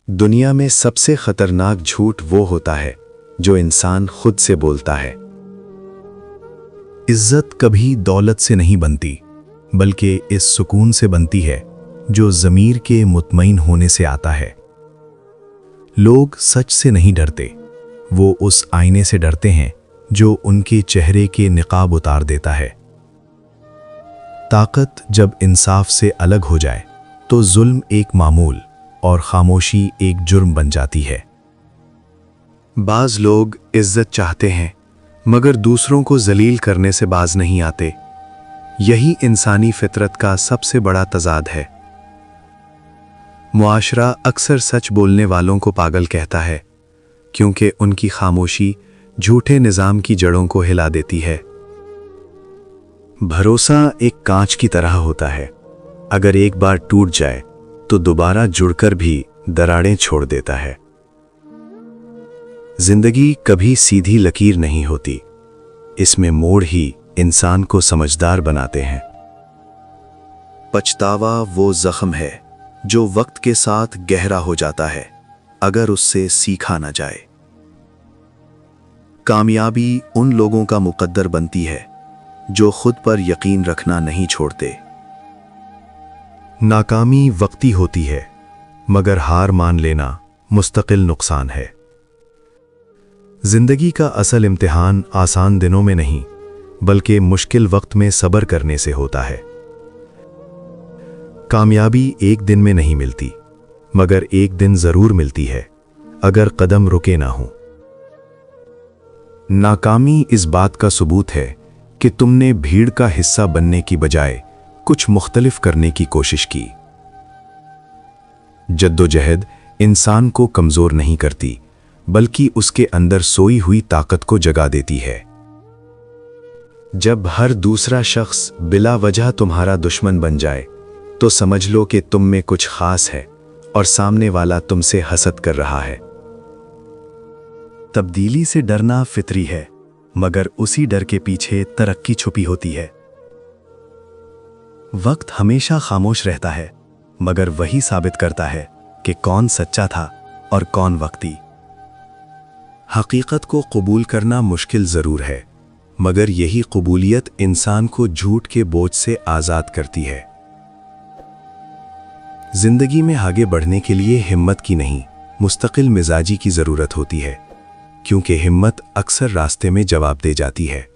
दुनिया में सबसे खतरनाक झूठ वो होता है जो इंसान खुद से बोलता है। इज्जत कभी दौलत से नहीं बनती, बल्कि इस सुकून से बनती है जो ज़मीर के मुतमईन होने से आता है। लोग सच से नहीं डरते, वो उस आईने से डरते हैं जो उनके चेहरे के निकाब उतार देता है। ताकत जब इंसाफ से अलग हो जाए तो जुल्म एक मामूल और खामोशी एक जुर्म बन जाती है। बाज लोग इज्जत चाहते हैं मगर दूसरों को जलील करने से बाज नहीं आते। यही इंसानी फितरत का सबसे बड़ा तजाद है। मुआशरा अक्सर सच बोलने वालों को पागल कहता है क्योंकि उनकी खामोशी झूठे निज़ाम की जड़ों को हिला देती है। भरोसा एक कांच की तरह होता है, अगर एक बार टूट जाए तो दोबारा जुड़कर भी दरारें छोड़ देता है। जिंदगी कभी सीधी लकीर नहीं होती, इसमें मोड़ ही इंसान को समझदार बनाते हैं। पछतावा वो जख्म है जो वक्त के साथ गहरा हो जाता है अगर उससे सीखा ना जाए। कामयाबी उन लोगों का मुकद्दर बनती है जो खुद पर यकीन रखना नहीं छोड़ते। नाकामी वक्ती होती है मगर हार मान लेना मुस्तकिल नुकसान है। जिंदगी का असल इम्तिहान आसान दिनों में नहीं बल्कि मुश्किल वक्त में सब्र करने से होता है। कामयाबी एक दिन में नहीं मिलती मगर एक दिन जरूर मिलती है अगर कदम रुके ना हो। नाकामी इस बात का सबूत है कि तुमने भीड़ का हिस्सा बनने की बजाय कुछ मुख्तलिफ करने की कोशिश की। जद्दोजहद इंसान को कमजोर नहीं करती बल्कि उसके अंदर सोई हुई ताकत को जगा देती है। जब हर दूसरा शख्स बिला वजह तुम्हारा दुश्मन बन जाए तो समझ लो कि तुम में कुछ खास है और सामने वाला तुमसे हसद कर रहा है। तब्दीली से डरना फितरी है मगर उसी डर के पीछे तरक्की छुपी होती है। वक्त हमेशा खामोश रहता है मगर वही साबित करता है कि कौन सच्चा था और कौन वक्ती। हकीकत को कबूल करना मुश्किल जरूर है मगर यही कबूलियत इंसान को झूठ के बोझ से आजाद करती है। जिंदगी में आगे बढ़ने के लिए हिम्मत की नहीं, मुस्तकिल मिजाजी की जरूरत होती है क्योंकि हिम्मत अक्सर रास्ते में जवाब दे जाती है।